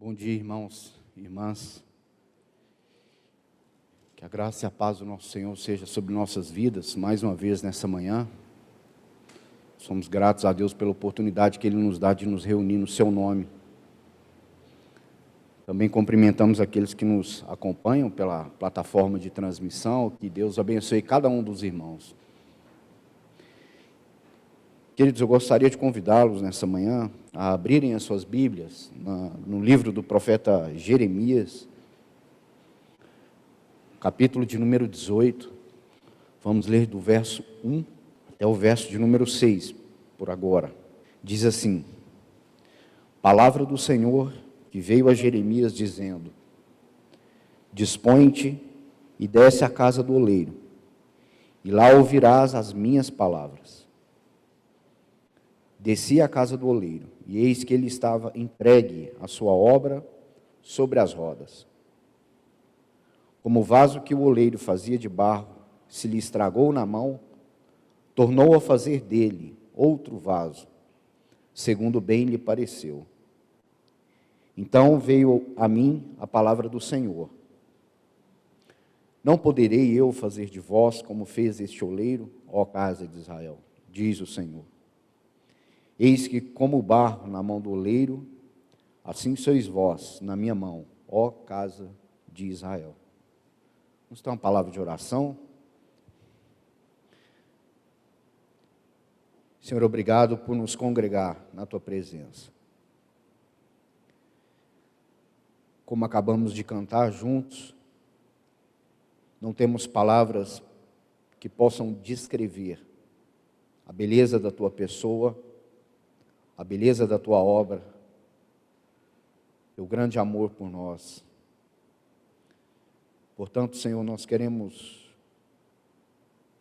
Bom dia, irmãos e irmãs. Que a graça e a paz do nosso Senhor seja sobre nossas vidas, mais uma vez nessa manhã. Somos gratos a Deus pela oportunidade que Ele nos dá de nos reunir no Seu nome. Também cumprimentamos aqueles que nos acompanham pela plataforma de transmissão. Que Deus abençoe cada um dos irmãos. Queridos, eu gostaria de convidá-los nessa manhã a abrirem as suas Bíblias no livro do profeta Jeremias, capítulo de número 18. Vamos ler do verso 1 até o verso de número 6, por agora. Diz assim: Palavra do Senhor que veio a Jeremias dizendo: Dispõe-te e desce à casa do oleiro, e lá ouvirás as minhas palavras. Desci à casa do oleiro, e eis que ele estava entregue à sua obra sobre as rodas. Como o vaso que o oleiro fazia de barro se lhe estragou na mão, tornou a fazer dele outro vaso, segundo bem lhe pareceu. Então veio a mim a palavra do Senhor: Não poderei eu fazer de vós como fez este oleiro, ó casa de Israel, diz o Senhor. Eis que, como o barro na mão do oleiro, assim sois vós na minha mão, ó casa de Israel. Vamos ter uma palavra de oração. Senhor, obrigado por nos congregar na Tua presença. Como acabamos de cantar juntos, não temos palavras que possam descrever a beleza da Tua pessoa, a beleza da Tua obra, Teu grande amor por nós. Portanto, Senhor, nós queremos,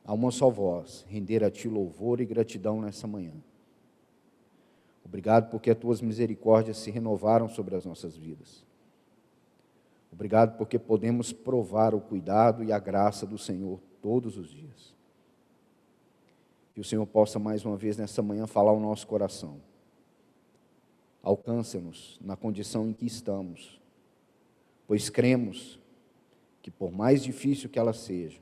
a uma só voz, render a Ti louvor e gratidão nessa manhã. Obrigado porque as Tuas misericórdias se renovaram sobre as nossas vidas. Obrigado porque podemos provar o cuidado e a graça do Senhor todos os dias. Que o Senhor possa mais uma vez nessa manhã falar ao nosso coração. Alcança-nos na condição em que estamos, pois cremos que, por mais difícil que ela seja,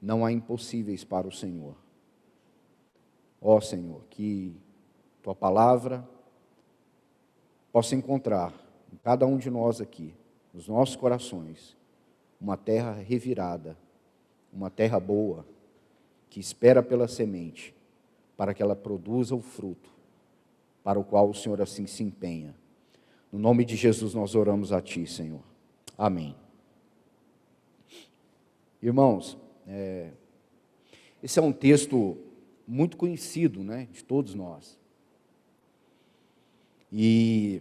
não há impossíveis para o Senhor. Ó Senhor, que Tua palavra possa encontrar em cada um de nós aqui, nos nossos corações, uma terra revirada, uma terra boa, que espera pela semente, para que ela produza o fruto, para o qual o Senhor assim se empenha. No nome de Jesus nós oramos a Ti, Senhor. Amém. Irmãos, esse é um texto muito conhecido, né, de todos nós. E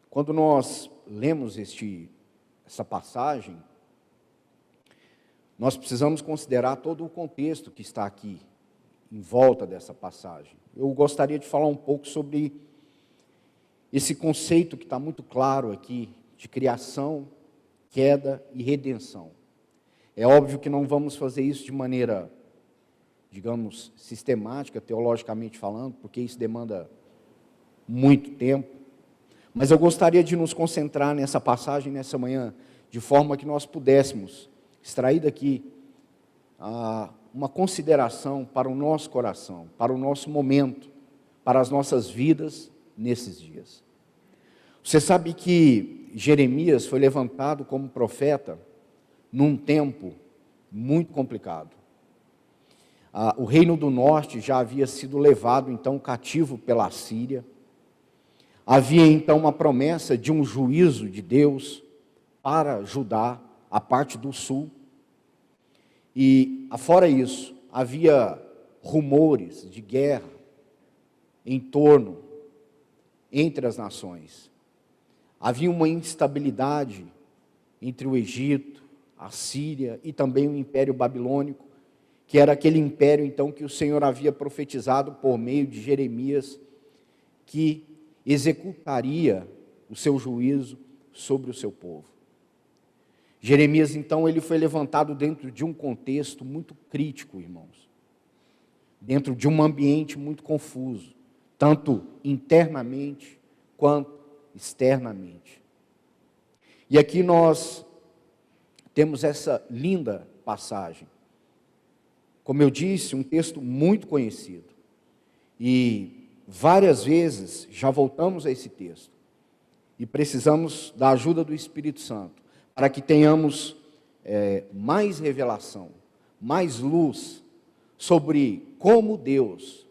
quando nós lemos essa passagem, nós precisamos considerar todo o contexto que está aqui, em volta dessa passagem. Eu gostaria de falar um pouco sobre esse conceito que está muito claro aqui, de criação, queda e redenção. É óbvio que não vamos fazer isso de maneira, digamos, sistemática, teologicamente falando, porque isso demanda muito tempo. Mas eu gostaria de nos concentrar nessa passagem, nessa manhã, de forma que nós pudéssemos extrair daqui uma consideração para o nosso coração, para o nosso momento, para as nossas vidas nesses dias. Você sabe que Jeremias foi levantado como profeta num tempo muito complicado. O reino do norte já havia sido levado então cativo pela Assíria. Havia então uma promessa de um juízo de Deus para Judá, a parte do sul. E, afora isso, havia rumores de guerra em torno, entre as nações. Havia uma instabilidade entre o Egito, a Síria e também o Império Babilônico, que era aquele império, então, que o Senhor havia profetizado por meio de Jeremias, que executaria o seu juízo sobre o seu povo. Jeremias, então, ele foi levantado dentro de um contexto muito crítico, irmãos. Dentro de um ambiente muito confuso, tanto internamente quanto externamente. E aqui nós temos essa linda passagem. Como eu disse, um texto muito conhecido. E várias vezes já voltamos a esse texto. E precisamos da ajuda do Espírito Santo para que tenhamos mais revelação, mais luz sobre como Deus,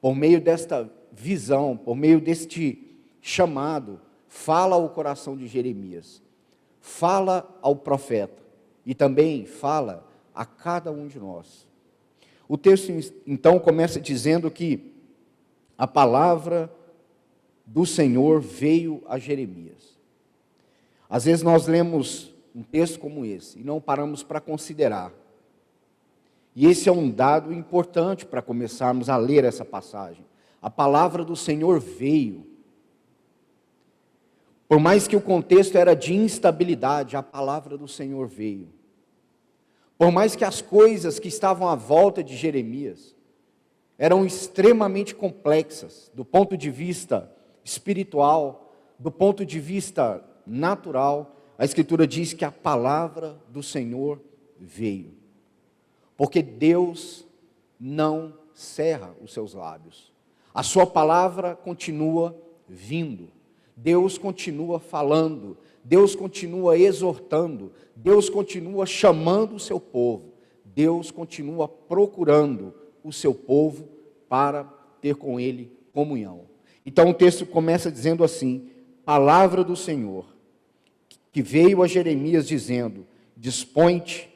por meio desta visão, por meio deste chamado, fala ao coração de Jeremias, fala ao profeta e também fala a cada um de nós. O texto então começa dizendo que a palavra do Senhor veio a Jeremias. Às vezes nós lemos um texto como esse e não paramos para considerar. E esse é um dado importante para começarmos a ler essa passagem. A palavra do Senhor veio. Por mais que o contexto era de instabilidade, a palavra do Senhor veio. Por mais que as coisas que estavam à volta de Jeremias eram extremamente complexas, do ponto de vista espiritual, do ponto de vista natural, a Escritura diz que a palavra do Senhor veio. Porque Deus não cerra os seus lábios. A sua palavra continua vindo. Deus continua falando. Deus continua exortando. Deus continua chamando o seu povo. Deus continua procurando o seu povo para ter com ele comunhão. Então o texto começa dizendo assim: palavra do Senhor, que veio a Jeremias dizendo: dispõe-te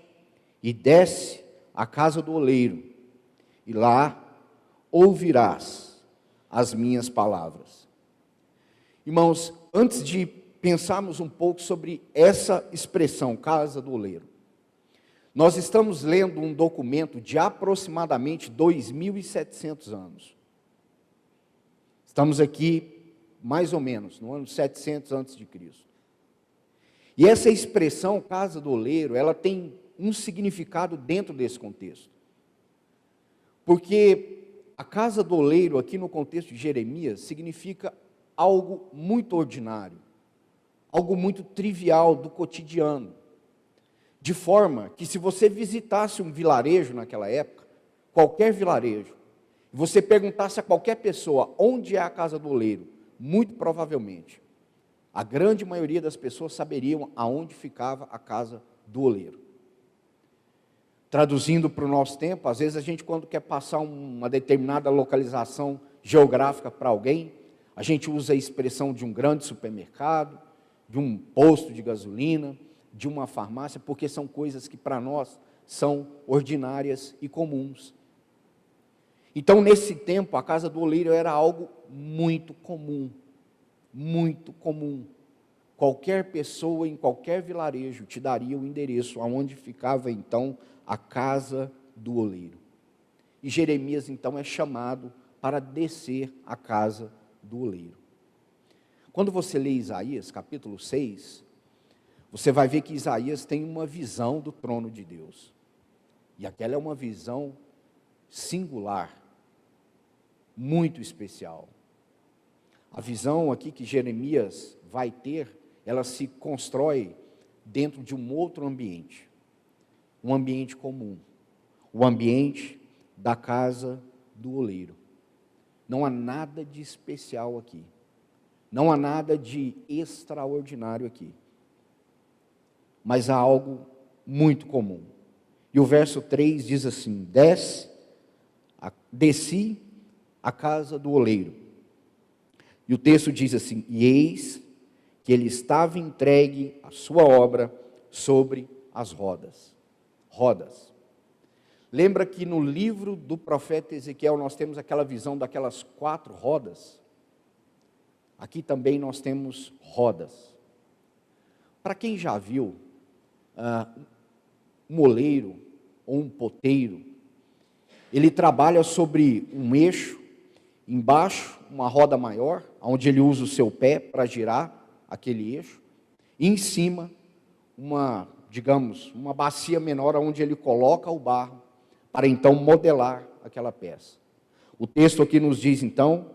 e desce à casa do oleiro, e lá ouvirás as minhas palavras. Irmãos, antes de pensarmos um pouco sobre essa expressão, casa do oleiro, nós estamos lendo um documento de aproximadamente 2.700 anos. Estamos aqui, mais ou menos, no ano 700 a.C. E essa expressão, casa do oleiro, ela tem um significado dentro desse contexto. Porque a casa do oleiro, aqui no contexto de Jeremias, significa algo muito ordinário, algo muito trivial do cotidiano. De forma que se você visitasse um vilarejo naquela época, qualquer vilarejo, e você perguntasse a qualquer pessoa onde é a casa do oleiro, muito provavelmente, a grande maioria das pessoas saberiam aonde ficava a casa do oleiro. Traduzindo para o nosso tempo, às vezes a gente, quando quer passar uma determinada localização geográfica para alguém, a gente usa a expressão de um grande supermercado, de um posto de gasolina, de uma farmácia, porque são coisas que para nós são ordinárias e comuns. Então, nesse tempo, a casa do oleiro era algo muito comum, muito comum. Qualquer pessoa em qualquer vilarejo te daria o endereço aonde ficava então a casa do oleiro. E Jeremias então é chamado para descer à casa do oleiro. Quando você lê Isaías, capítulo 6, você vai ver que Isaías tem uma visão do trono de Deus. E aquela é uma visão singular, muito especial. A visão aqui que Jeremias vai ter, ela se constrói dentro de um outro ambiente. Um ambiente comum. O ambiente da casa do oleiro. Não há nada de especial aqui. Não há nada de extraordinário aqui. Mas há algo muito comum. E o verso 3 diz assim: desci à casa do oleiro. E o texto diz assim: e eis que ele estava entregue a sua obra sobre as rodas. Rodas. Lembra que no livro do profeta Ezequiel nós temos aquela visão daquelas 4 rodas? Aqui também nós temos rodas. Para quem já viu um moleiro ou um poteiro, ele trabalha sobre um eixo, embaixo uma roda maior, onde ele usa o seu pé para girar aquele eixo, e em cima uma bacia menor onde ele coloca o barro para então modelar aquela peça. O texto aqui nos diz então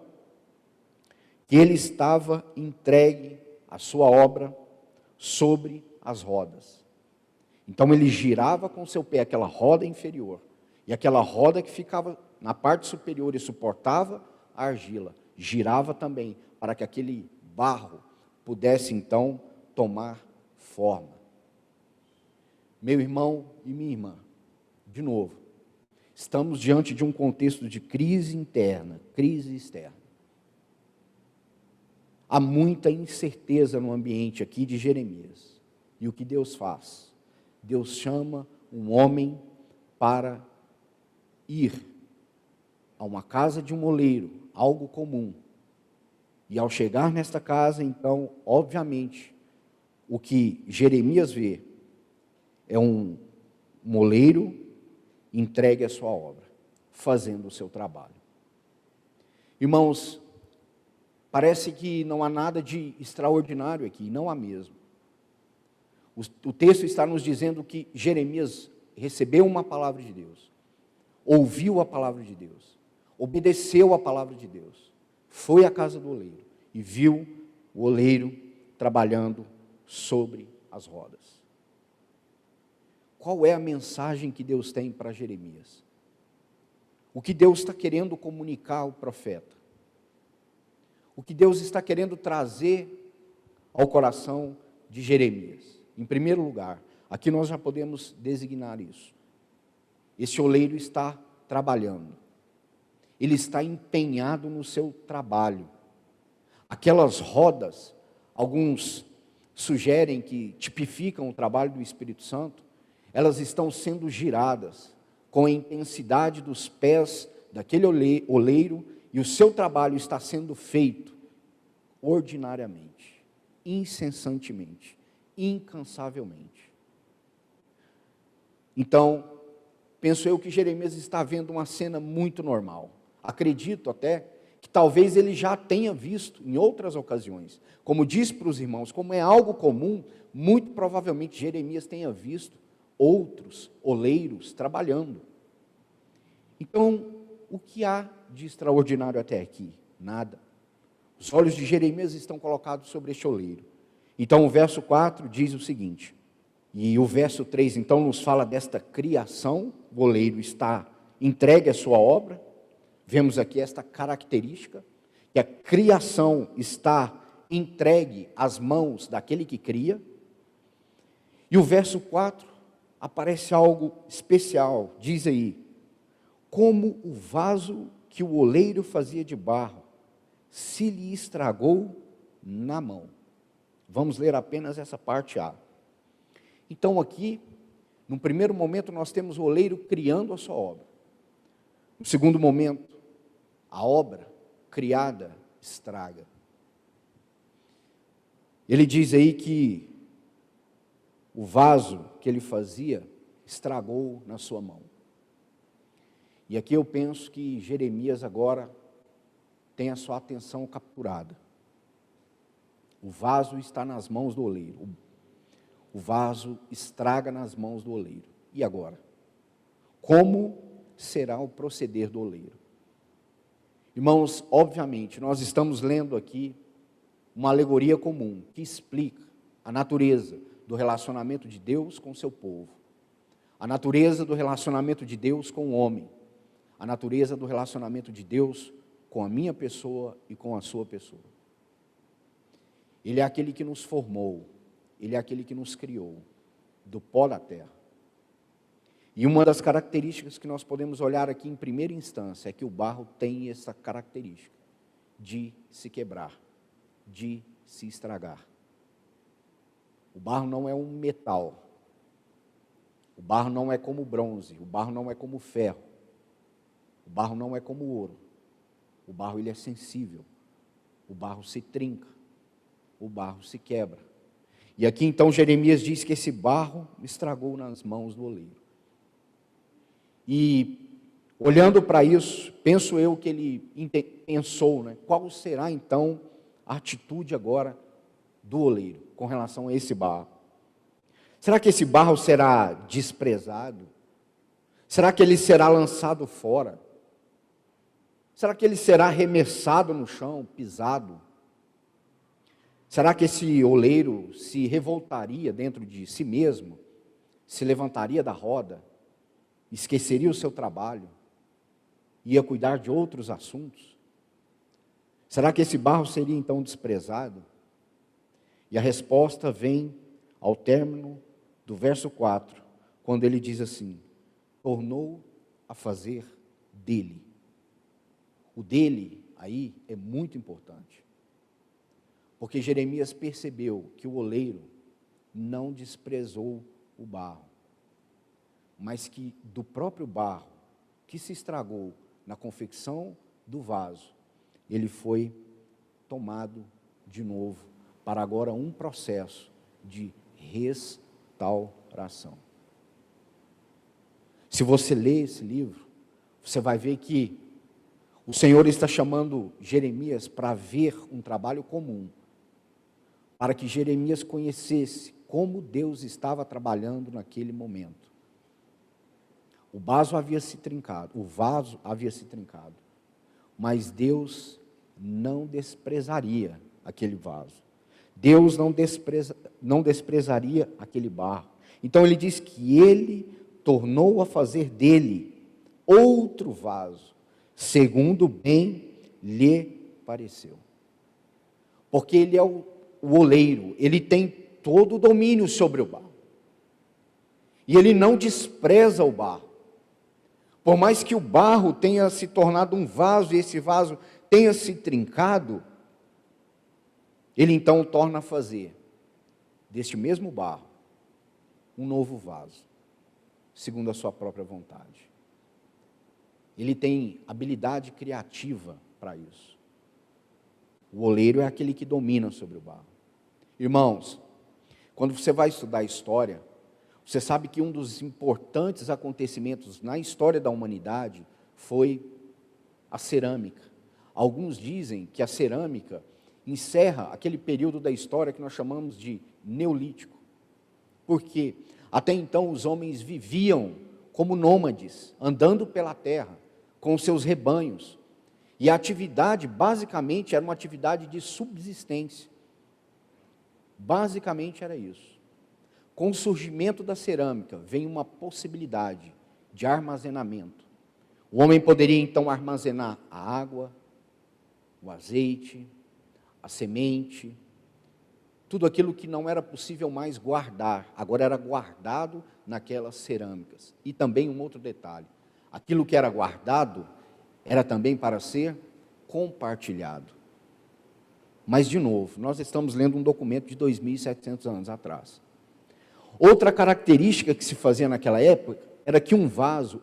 que ele estava entregue a sua obra sobre as rodas. Então ele girava com seu pé aquela roda inferior, e aquela roda que ficava na parte superior e suportava a argila, girava também para que aquele barro pudesse então tomar forma. Meu irmão e minha irmã, de novo, estamos diante de um contexto de crise interna, crise externa. Há muita incerteza no ambiente aqui de Jeremias. E o que Deus faz? Deus chama um homem para ir a uma casa de um oleiro, algo comum. E ao chegar nesta casa, então, obviamente, o que Jeremias vê é um moleiro entregue à sua obra, fazendo o seu trabalho. Irmãos, parece que não há nada de extraordinário aqui, não há mesmo. O texto está nos dizendo que Jeremias recebeu uma palavra de Deus, ouviu a palavra de Deus, obedeceu a palavra de Deus, foi à casa do oleiro e viu o oleiro trabalhando sobre as rodas. Qual é a mensagem que Deus tem para Jeremias? O que Deus está querendo comunicar ao profeta? O que Deus está querendo trazer ao coração de Jeremias? Em primeiro lugar, aqui nós já podemos designar isso. Esse oleiro está trabalhando. Ele está empenhado no seu trabalho. Aquelas rodas, alguns sugerem que tipificam o trabalho do Espírito Santo, elas estão sendo giradas com a intensidade dos pés daquele oleiro, e o seu trabalho está sendo feito ordinariamente, incessantemente, incansavelmente. Então, penso eu que Jeremias está vendo uma cena muito normal. Acredito até que talvez ele já tenha visto em outras ocasiões. Como disse para os irmãos, como é algo comum, muito provavelmente Jeremias tenha visto outros oleiros trabalhando. Então, o que há de extraordinário até aqui? Nada. Os olhos de Jeremias estão colocados sobre este oleiro. Então, o verso 4 diz o seguinte, e o verso 3, então, nos fala desta criação. O oleiro está entregue à sua obra. Vemos aqui esta característica, que a criação está entregue às mãos daquele que cria. E o verso 4, aparece algo especial, diz aí, como o vaso que o oleiro fazia de barro, se lhe estragou na mão. Vamos ler apenas essa parte A. Então aqui, no primeiro momento, nós temos o oleiro criando a sua obra. No segundo momento, a obra criada estraga. Ele diz aí que o vaso que ele fazia estragou na sua mão. E aqui eu penso que Jeremias agora tem a sua atenção capturada. O vaso está nas mãos do oleiro. O vaso estraga nas mãos do oleiro. E agora? Como será o proceder do oleiro? Irmãos, obviamente, nós estamos lendo aqui uma alegoria comum que explica a natureza do relacionamento de Deus com o seu povo, a natureza do relacionamento de Deus com o homem, a natureza do relacionamento de Deus com a minha pessoa e com a sua pessoa. Ele é aquele que nos formou, Ele é aquele que nos criou, do pó da terra. E uma das características que nós podemos olhar aqui em primeira instância é que o barro tem essa característica de se quebrar, de se estragar. O barro não é um metal. O barro não é como o bronze. O barro não é como o ferro. O barro não é como o ouro. O barro ele é sensível. O barro se trinca. O barro se quebra. E aqui então Jeremias diz que esse barro estragou nas mãos do oleiro. E olhando para isso, penso eu que ele pensou, qual será então a atitude agora do oleiro com relação a esse barro? Será que esse barro será desprezado? Será que ele será lançado fora? Será que ele será arremessado no chão, pisado? Será que esse oleiro se revoltaria dentro de si mesmo, se levantaria da roda, esqueceria o seu trabalho, ia cuidar de outros assuntos? Será que esse barro seria então desprezado? E a resposta vem ao término do verso 4, quando ele diz assim: tornou a fazer dele. O dele aí é muito importante, porque Jeremias percebeu que o oleiro não desprezou o barro, mas que do próprio barro que se estragou na confecção do vaso, ele foi tomado de novo para agora um processo de restauração. Se você ler esse livro, você vai ver que o Senhor está chamando Jeremias para ver um trabalho comum, para que Jeremias conhecesse como Deus estava trabalhando naquele momento. O vaso havia se trincado, mas Deus não desprezaria aquele vaso. Deus não desprezaria aquele barro. Então ele diz que ele tornou a fazer dele outro vaso, segundo bem lhe pareceu. Porque ele é o oleiro, ele tem todo o domínio sobre o barro. E ele não despreza o barro. Por mais que o barro tenha se tornado um vaso, e esse vaso tenha se trincado, ele então torna a fazer deste mesmo barro um novo vaso, segundo a sua própria vontade. Ele tem habilidade criativa para isso. O oleiro é aquele que domina sobre o barro. Irmãos, quando você vai estudar a história, você sabe que um dos importantes acontecimentos na história da humanidade foi a cerâmica. Alguns dizem que a cerâmica encerra aquele período da história que nós chamamos de Neolítico. Porque até então os homens viviam como nômades, andando pela terra, com seus rebanhos. E a atividade, basicamente, era uma atividade de subsistência. Basicamente era isso. Com o surgimento da cerâmica, vem uma possibilidade de armazenamento. O homem poderia então armazenar a água, o azeite, a semente, tudo aquilo que não era possível mais guardar, agora era guardado naquelas cerâmicas. E também um outro detalhe, aquilo que era guardado era também para ser compartilhado. Mas, de novo, nós estamos lendo um documento de 2.700 anos atrás. Outra característica que se fazia naquela época era que um vaso,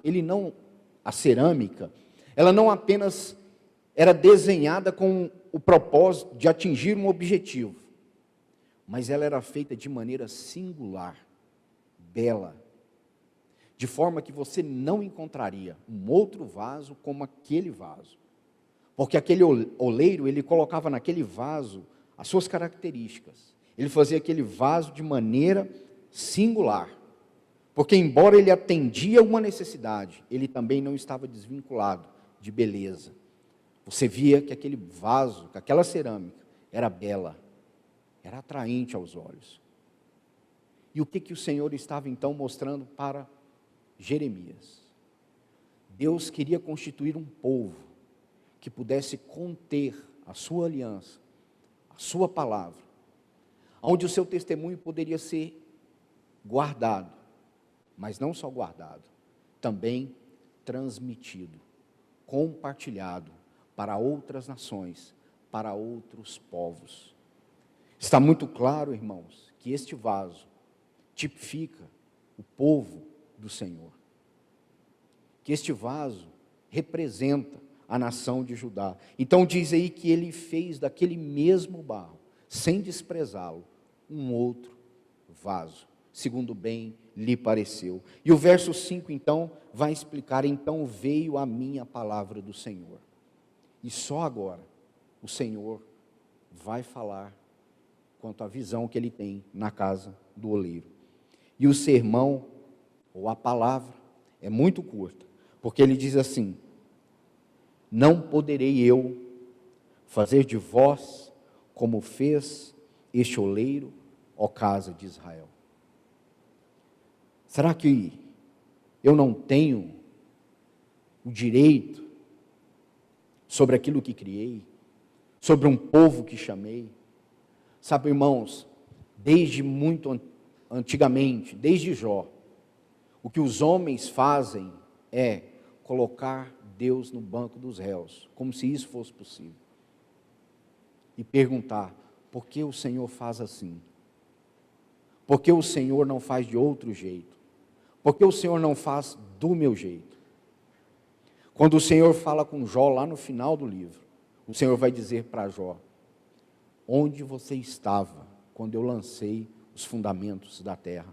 a cerâmica, ela não apenas era desenhada com o propósito de atingir um objetivo, mas ela era feita de maneira singular, bela, de forma que você não encontraria um outro vaso como aquele vaso. Porque aquele oleiro, ele colocava naquele vaso as suas características. Ele fazia aquele vaso de maneira singular. Porque embora ele atendia uma necessidade, ele também não estava desvinculado de beleza. Você via que aquele vaso, que aquela cerâmica, era bela, era atraente aos olhos. E o que o Senhor estava então mostrando para Jeremias? Deus queria constituir um povo que pudesse conter a sua aliança, a sua palavra, onde o seu testemunho poderia ser guardado, mas não só guardado, também transmitido, compartilhado para outras nações, para outros povos. Está muito claro, irmãos, que este vaso tipifica o povo do Senhor, que este vaso representa a nação de Judá. Então diz aí que ele fez daquele mesmo barro, sem desprezá-lo, um outro vaso, segundo bem lhe pareceu. E o verso 5 então vai explicar: então veio a minha palavra do Senhor. E só agora o Senhor vai falar quanto à visão que ele tem na casa do oleiro. E o sermão, ou a palavra, é muito curta, porque ele diz assim: não poderei eu fazer de vós como fez este oleiro, ó casa de Israel? Será que eu não tenho o direito sobre aquilo que criei, sobre um povo que chamei? Sabe, irmãos, desde muito antigamente, desde Jó, o que os homens fazem é colocar Deus no banco dos réus, como se isso fosse possível. E perguntar, por que o Senhor faz assim? Por que o Senhor não faz de outro jeito? Por que o Senhor não faz do meu jeito? Quando o Senhor fala com Jó lá no final do livro, o Senhor vai dizer para Jó: onde você estava quando eu lancei os fundamentos da terra?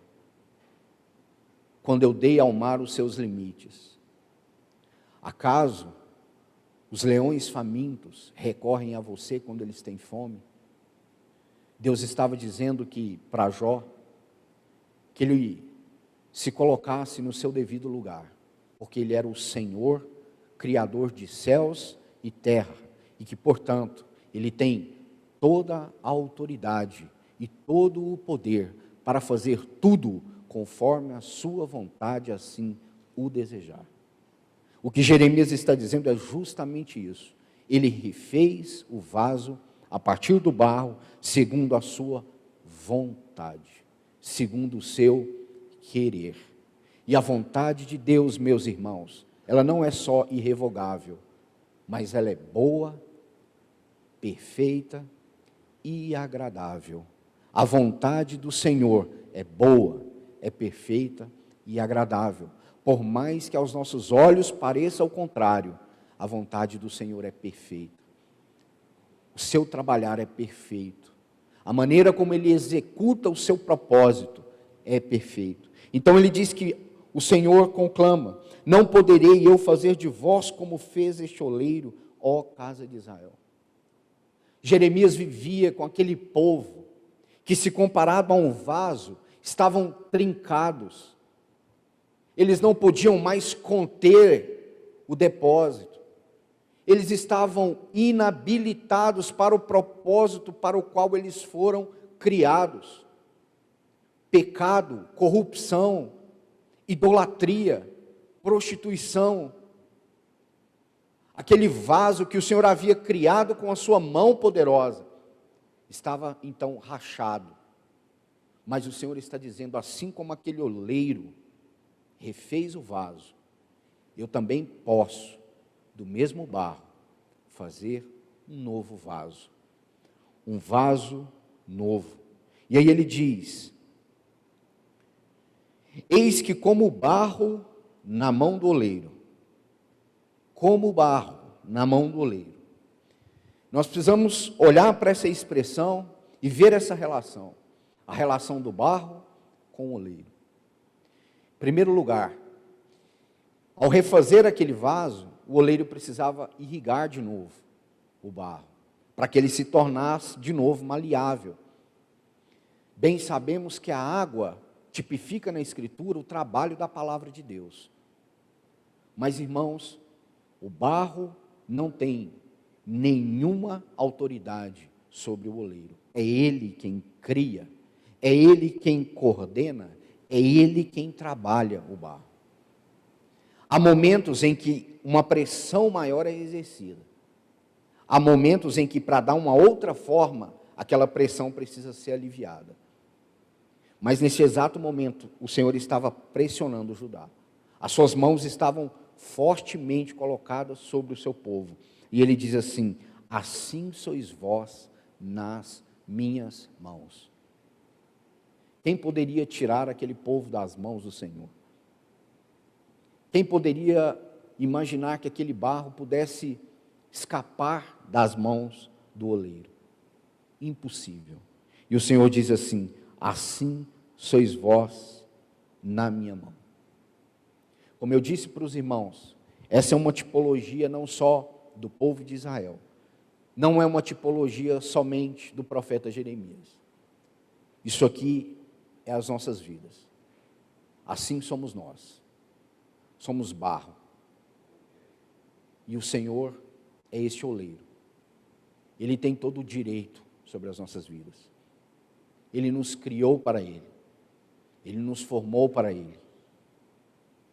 Quando eu dei ao mar os seus limites? Acaso os leões famintos recorrem a você quando eles têm fome? Deus estava dizendo que para Jó, que ele se colocasse no seu devido lugar, porque ele era o Senhor, Criador de céus e terra, e que, portanto, ele tem toda a autoridade e todo o poder para fazer tudo conforme a sua vontade assim o desejar. O que Jeremias está dizendo é justamente isso. Ele refez o vaso a partir do barro, segundo a sua vontade, segundo o seu querer. E a vontade de Deus, meus irmãos, ela não é só irrevogável, mas ela é boa, perfeita e agradável. A vontade do Senhor é boa, é perfeita e agradável. Por mais que aos nossos olhos pareça o contrário, a vontade do Senhor é perfeita. O seu trabalhar é perfeito. A maneira como Ele executa o seu propósito é perfeito. Então Ele diz que o Senhor conclama: não poderei eu fazer de vós como fez este oleiro, ó casa de Israel. Jeremias vivia com aquele povo que, se comparado a um vaso, estavam trincados. Eles não podiam mais conter o depósito. Eles estavam inabilitados para o propósito para o qual eles foram criados. Pecado, corrupção, idolatria, prostituição. Aquele vaso que o Senhor havia criado com a sua mão poderosa, estava então rachado. Mas o Senhor está dizendo, assim como aquele oleiro refez o vaso, eu também posso, do mesmo barro, fazer um novo vaso. Um vaso novo. E aí ele diz: eis que como barro na mão do oleiro, como barro na mão do oleiro. Nós precisamos olhar para essa expressão e ver essa relação. A relação do barro com o oleiro. Em primeiro lugar, ao refazer aquele vaso, o oleiro precisava irrigar de novo o barro, para que ele se tornasse de novo maleável. Bem sabemos que a água tipifica na Escritura o trabalho da palavra de Deus. Mas, irmãos, o barro não tem nenhuma autoridade sobre o oleiro. É ele quem cria, é ele quem coordena, é ele quem trabalha o barro. Há momentos em que uma pressão maior é exercida. Há momentos em que, para dar uma outra forma, aquela pressão precisa ser aliviada. Mas nesse exato momento, o Senhor estava pressionando Judá. As suas mãos estavam fortemente colocadas sobre o seu povo. E ele diz assim: assim sois vós nas minhas mãos. Quem poderia tirar aquele povo das mãos do Senhor? Quem poderia imaginar que aquele barro pudesse escapar das mãos do oleiro? Impossível. E o Senhor diz assim: assim sois vós na minha mão. Como eu disse para os irmãos, essa é uma tipologia não só do povo de Israel, não é uma tipologia somente do profeta Jeremias. Isso aqui é as nossas vidas. Assim somos nós. Somos barro. E o Senhor é este oleiro. Ele tem todo o direito sobre as nossas vidas. Ele nos criou para Ele. Ele nos formou para Ele.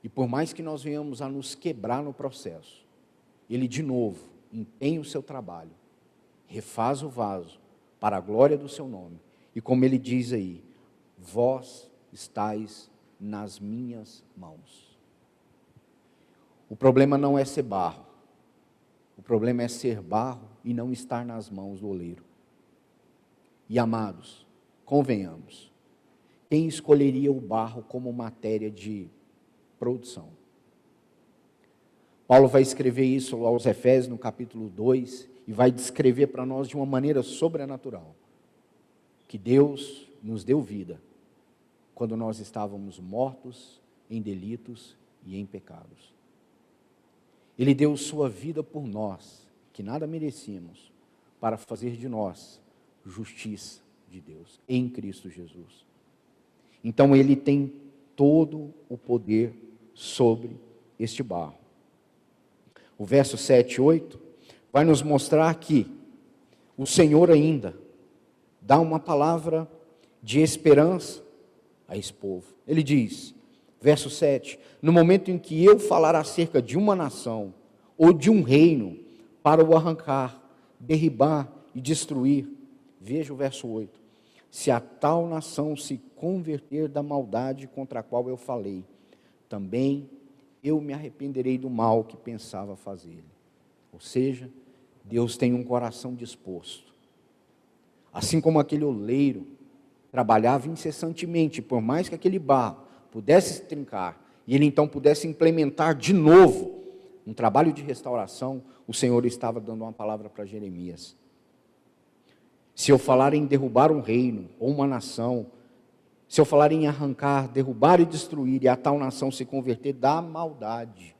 E por mais que nós venhamos a nos quebrar no processo, Ele de novo empenha o seu trabalho, refaz o vaso para a glória do seu nome. E como Ele diz aí, vós estáis nas minhas mãos. O problema não é ser barro. O problema é ser barro e não estar nas mãos do oleiro. E amados, convenhamos, quem escolheria o barro como matéria de produção? Paulo vai escrever isso aos Efésios no capítulo 2 e vai descrever para nós de uma maneira sobrenatural que Deus nos deu vida quando nós estávamos mortos em delitos e em pecados. Ele deu sua vida por nós, que nada merecíamos, para fazer de nós justiça de Deus, em Cristo Jesus. Então Ele tem todo o poder sobre este barro. O verso 7 e 8 vai nos mostrar que o Senhor ainda dá uma palavra de esperança a esse povo. Ele diz, verso 7, no momento em que eu falar acerca de uma nação ou de um reino para o arrancar, derribar e destruir, veja o verso 8, se a tal nação se converter da maldade contra a qual eu falei, também eu me arrependerei do mal que pensava fazer. Ou seja, Deus tem um coração disposto. Assim como aquele oleiro trabalhava incessantemente, por mais que aquele barro pudesse se trincar, e ele então pudesse implementar de novo um trabalho de restauração, o Senhor estava dando uma palavra para Jeremias. Se eu falar em derrubar um reino ou uma nação, se eu falar em arrancar, derrubar e destruir, e a tal nação se converter da maldade,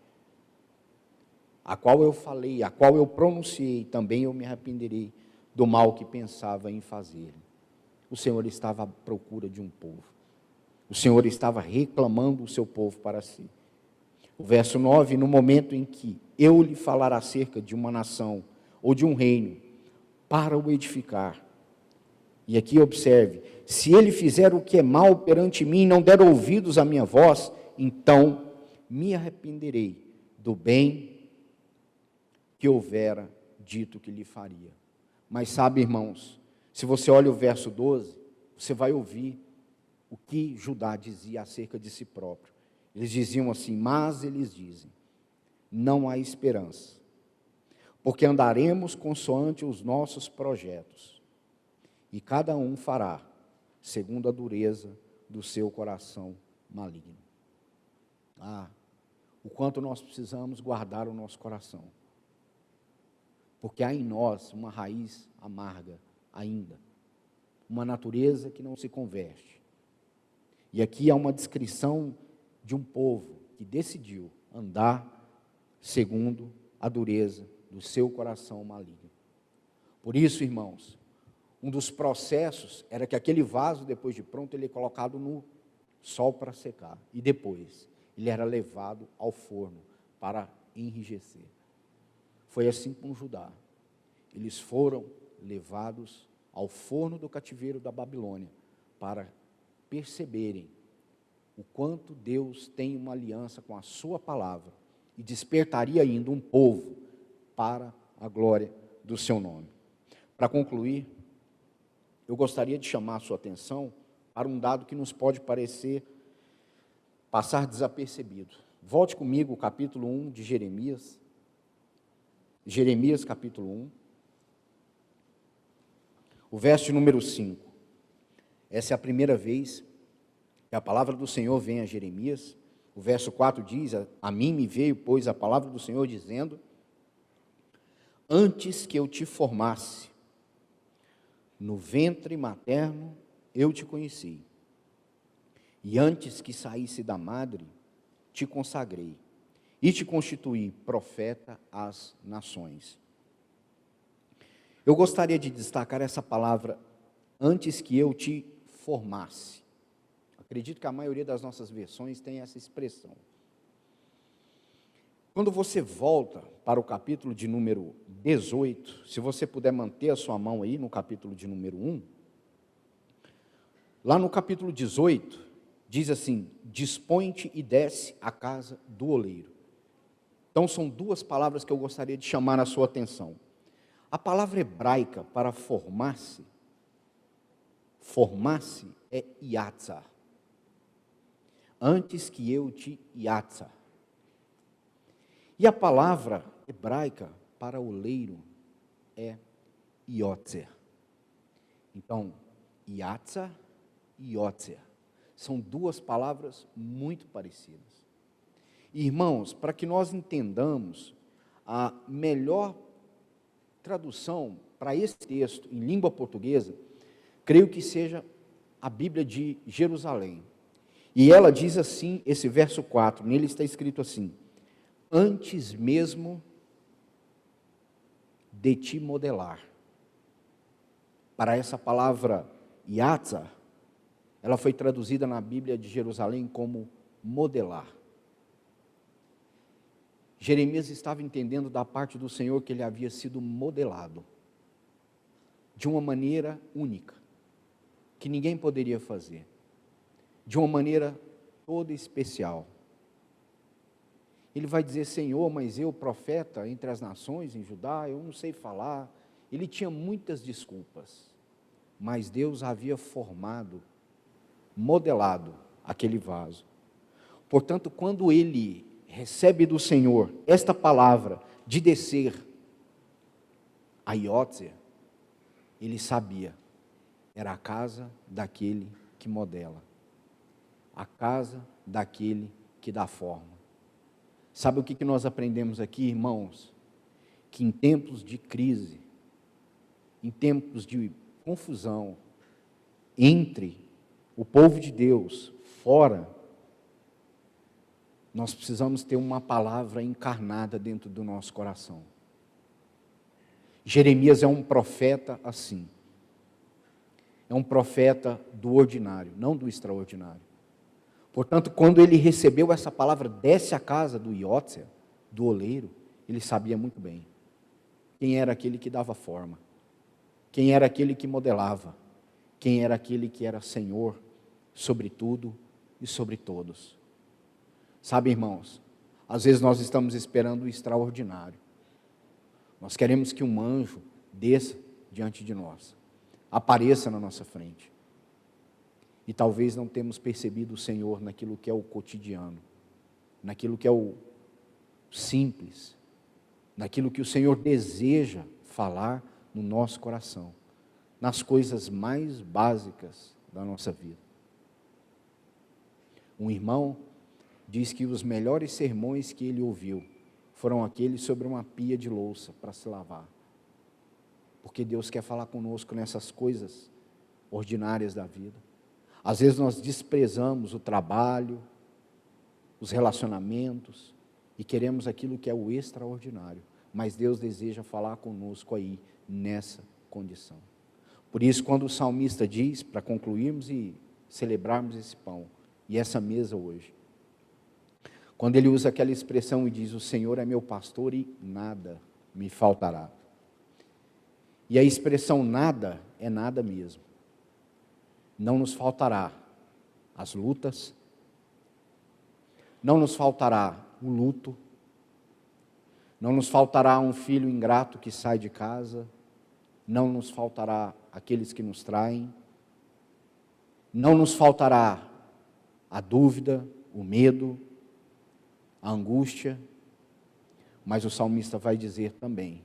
a qual eu falei, a qual eu pronunciei, também eu me arrependerei do mal que pensava em fazer. O Senhor estava à procura de um povo. O Senhor estava reclamando o seu povo para si. O verso 9, no momento em que eu lhe falar acerca de uma nação ou de um reino, para o edificar. E aqui observe, se ele fizer o que é mal perante mim, não der ouvidos à minha voz, então me arrependerei do bem que houvera dito que lhe faria. Mas sabe, irmãos, se você olha o verso 12, você vai ouvir o que Judá dizia acerca de si próprio. Eles diziam assim, mas eles dizem, não há esperança, porque andaremos consoante os nossos projetos, e cada um fará segundo a dureza do seu coração maligno. O quanto nós precisamos guardar o nosso coração, porque há em nós uma raiz amarga ainda, uma natureza que não se converte. E aqui há uma descrição de um povo que decidiu andar segundo a dureza do seu coração maligno. Por isso, irmãos, um dos processos era que aquele vaso, depois de pronto, ele é colocado no sol para secar. E depois, ele era levado ao forno para enrijecer. Foi assim com Judá. Eles foram levados ao forno do cativeiro da Babilônia para perceberem o quanto Deus tem uma aliança com a sua palavra e despertaria ainda um povo para a glória do seu nome. Para concluir, eu gostaria de chamar a sua atenção para um dado que nos pode passar desapercebido. Volte comigo ao capítulo 1 de Jeremias. Jeremias capítulo 1. O verso número 5. Essa é a primeira vez que a palavra do Senhor vem a Jeremias. O verso 4 diz, a mim me veio, pois, a palavra do Senhor dizendo, antes que eu te formasse, no ventre materno eu te conheci, e antes que saísse da madre, te consagrei, e te constituí profeta às nações. Eu gostaria de destacar essa palavra, antes que eu te formasse. Acredito que a maioria das nossas versões tem essa expressão. Quando você volta para o capítulo de número 18, se você puder manter a sua mão aí no capítulo de número 1, Lá no capítulo 18, diz assim: dispõe-te e desce à casa do oleiro. Então são duas palavras que eu gostaria de chamar a sua atenção. A palavra hebraica para formar-se é yatzar. Antes que eu te yatzar. E a palavra hebraica para oleiro é yotzer. Então, yatzar e yotzer são duas palavras muito parecidas. Irmãos, para que nós entendamos a melhor tradução para esse texto em língua portuguesa, creio que seja a Bíblia de Jerusalém. E ela diz assim, esse verso 4, nele está escrito assim: antes mesmo de te modelar. Para essa palavra yatzar, ela foi traduzida na Bíblia de Jerusalém como modelar. Jeremias estava entendendo da parte do Senhor que ele havia sido modelado de uma maneira única, que ninguém poderia fazer, de uma maneira toda especial. Ele vai dizer: Senhor, mas eu, profeta entre as nações em Judá, eu não sei falar. Ele tinha muitas desculpas, mas Deus havia formado, modelado aquele vaso. Portanto, quando ele recebe do Senhor esta palavra de descer a Yotzer, ele sabia, era a casa daquele que modela, a casa daquele que dá forma. Sabe o que nós aprendemos aqui, irmãos? Que em tempos de crise, em tempos de confusão entre o povo de Deus, fora, nós precisamos ter uma palavra encarnada dentro do nosso coração. Jeremias é um profeta assim. É um profeta do ordinário, não do extraordinário. Portanto, quando ele recebeu essa palavra, desce à casa do Yotzer, do oleiro, ele sabia muito bem quem era aquele que dava forma, quem era aquele que modelava, quem era aquele que era Senhor sobre tudo e sobre todos. Sabe, irmãos, às vezes nós estamos esperando o extraordinário. Nós queremos que um anjo desça diante de nós, apareça na nossa frente. E talvez não temos percebido o Senhor naquilo que é o cotidiano, naquilo que é o simples, naquilo que o Senhor deseja falar no nosso coração, nas coisas mais básicas da nossa vida. Um irmão diz que os melhores sermões que ele ouviu foram aqueles sobre uma pia de louça para se lavar. Porque Deus quer falar conosco nessas coisas ordinárias da vida. Às vezes nós desprezamos o trabalho, os relacionamentos e queremos aquilo que é o extraordinário. Mas Deus deseja falar conosco aí, nessa condição. Por isso, quando o salmista diz, para concluirmos e celebrarmos esse pão e essa mesa hoje, quando ele usa aquela expressão e diz: o Senhor é meu pastor e nada me faltará. E a expressão nada é nada mesmo. Não nos faltará as lutas, não nos faltará o luto, não nos faltará um filho ingrato que sai de casa, não nos faltará aqueles que nos traem, não nos faltará a dúvida, o medo, a angústia, mas o salmista vai dizer também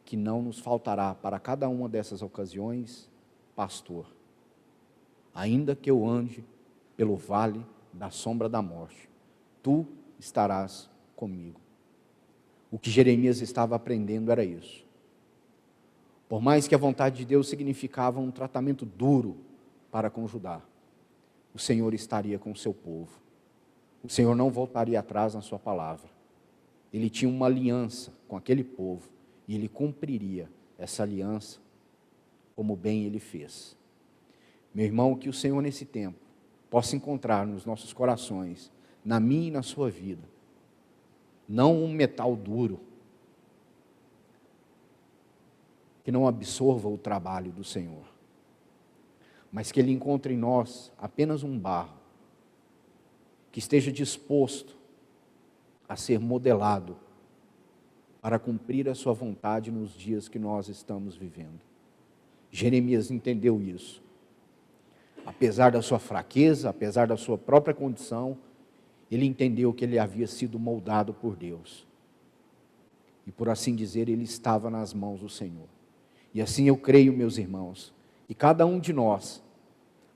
que não nos faltará para cada uma dessas ocasiões pastor. Ainda que eu ande pelo vale da sombra da morte, tu estarás comigo. O que Jeremias estava aprendendo era isso. Por mais que a vontade de Deus significava um tratamento duro para com Judá, o Senhor estaria com o seu povo. O Senhor não voltaria atrás na sua palavra. Ele tinha uma aliança com aquele povo e ele cumpriria essa aliança como bem ele fez. Meu irmão, que o Senhor nesse tempo possa encontrar nos nossos corações, na minha e na sua vida, não um metal duro que não absorva o trabalho do Senhor, mas que Ele encontre em nós apenas um barro, que esteja disposto a ser modelado para cumprir a sua vontade nos dias que nós estamos vivendo. Jeremias entendeu isso. Apesar da sua fraqueza, apesar da sua própria condição, ele entendeu que ele havia sido moldado por Deus. E por assim dizer, ele estava nas mãos do Senhor. E assim eu creio, meus irmãos, que cada um de nós,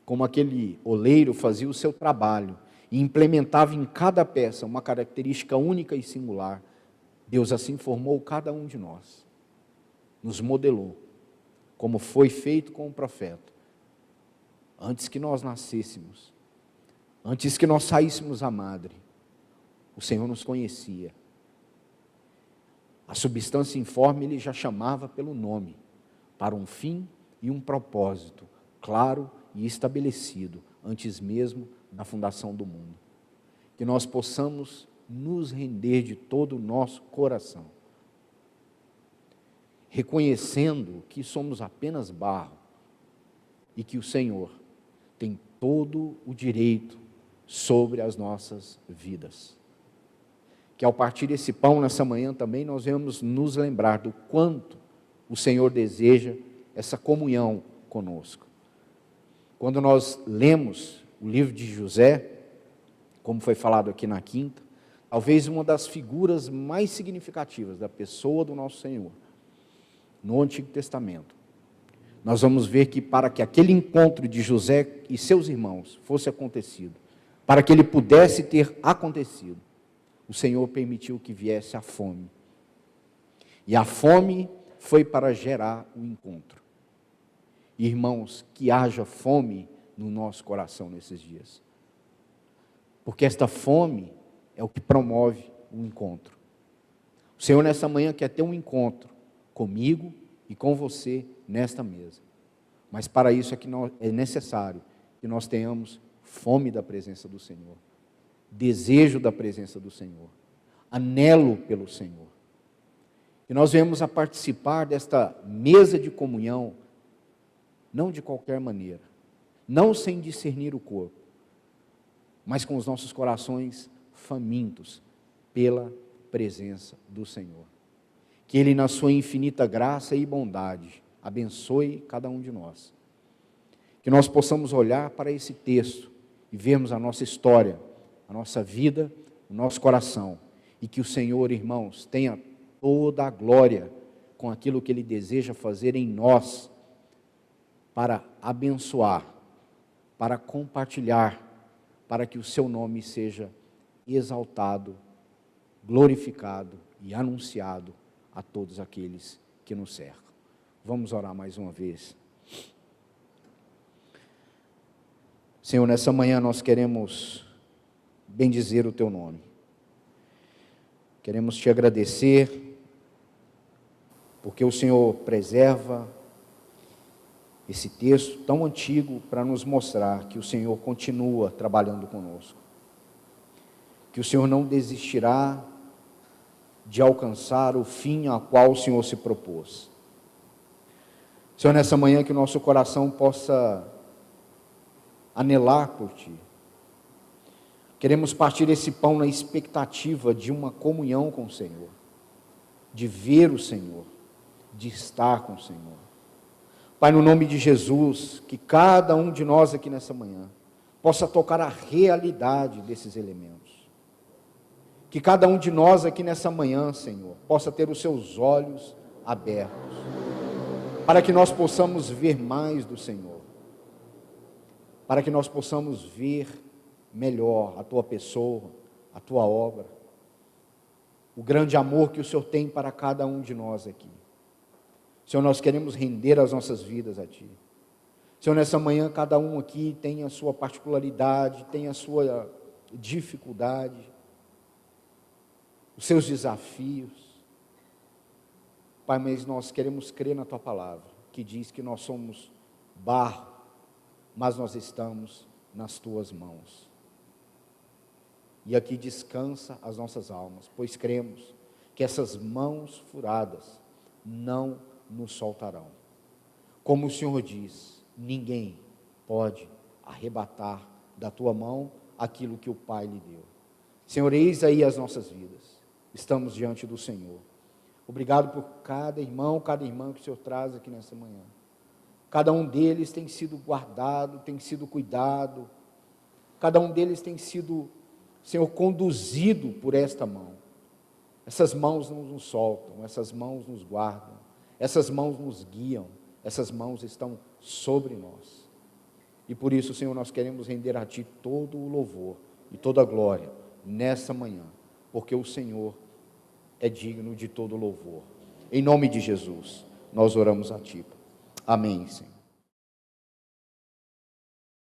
como aquele oleiro fazia o seu trabalho e implementava em cada peça uma característica única e singular, Deus assim formou cada um de nós, nos modelou, como foi feito com o profeta. Antes que nós nascêssemos, antes que nós saíssemos à madre, o Senhor nos conhecia. A substância informe Ele já chamava pelo nome, para um fim e um propósito, claro e estabelecido, antes mesmo da fundação do mundo. Que nós possamos nos render de todo o nosso coração, reconhecendo que somos apenas barro, e que o Senhor tem todo o direito sobre as nossas vidas. Que ao partir desse pão nessa manhã também nós venhamos nos lembrar do quanto o Senhor deseja essa comunhão conosco. Quando nós lemos o livro de José, como foi falado aqui na quinta, talvez uma das figuras mais significativas da pessoa do nosso Senhor, no Antigo Testamento, nós vamos ver que para que aquele encontro de José e seus irmãos fosse acontecido, para que ele pudesse ter acontecido, o Senhor permitiu que viesse a fome. E a fome foi para gerar o encontro. Irmãos, que haja fome no nosso coração nesses dias. Porque esta fome é o que promove o encontro. O Senhor nessa manhã quer ter um encontro comigo e com você nesta mesa. Mas para isso é necessário que nós tenhamos fome da presença do Senhor, desejo da presença do Senhor, anelo pelo Senhor. E nós venhamos a participar desta mesa de comunhão, não de qualquer maneira, não sem discernir o corpo, mas com os nossos corações famintos pela presença do Senhor. Que Ele, na sua infinita graça e bondade, abençoe cada um de nós. Que nós possamos olhar para esse texto e vermos a nossa história, a nossa vida, o nosso coração. E que o Senhor, irmãos, tenha toda a glória com aquilo que Ele deseja fazer em nós, para abençoar, para compartilhar, para que o Seu nome seja exaltado, glorificado e anunciado a todos aqueles que nos cercam. Vamos orar mais uma vez. Senhor, nessa manhã nós queremos bendizer o Teu nome. Queremos Te agradecer, porque o Senhor preserva esse texto tão antigo para nos mostrar que o Senhor continua trabalhando conosco. Que o Senhor não desistirá de alcançar o fim a qual o Senhor se propôs. Senhor, nessa manhã que o nosso coração possa anelar por Ti. Queremos partir esse pão na expectativa de uma comunhão com o Senhor, de ver o Senhor, de estar com o Senhor. Pai, no nome de Jesus, que cada um de nós aqui nessa manhã possa tocar a realidade desses elementos. Que cada um de nós aqui nessa manhã, Senhor, possa ter os seus olhos abertos, para que nós possamos ver mais do Senhor, para que nós possamos ver melhor a Tua pessoa, a Tua obra, o grande amor que o Senhor tem para cada um de nós aqui. Senhor, nós queremos render as nossas vidas a Ti. Senhor, nessa manhã cada um aqui tem a sua particularidade, tem a sua dificuldade, os seus desafios. Pai, mas nós queremos crer na Tua palavra, que diz que nós somos barro, mas nós estamos nas Tuas mãos. E aqui descansa as nossas almas, pois cremos que essas mãos furadas não nos soltarão. Como o Senhor diz, ninguém pode arrebatar da tua mão aquilo que o Pai lhe deu. Senhor, eis aí as nossas vidas, estamos diante do Senhor. Obrigado por cada irmão, cada irmã que o Senhor traz aqui nessa manhã. Cada um deles tem sido guardado, tem sido cuidado, cada um deles tem sido, Senhor, conduzido por esta mão. Essas mãos não nos soltam, essas mãos nos guardam, essas mãos nos guiam, essas mãos estão sobre nós. E por isso, Senhor, nós queremos render a Ti todo o louvor e toda a glória nessa manhã, porque o Senhor é digno de todo louvor. Em nome de Jesus, nós oramos a Ti. Amém, Senhor.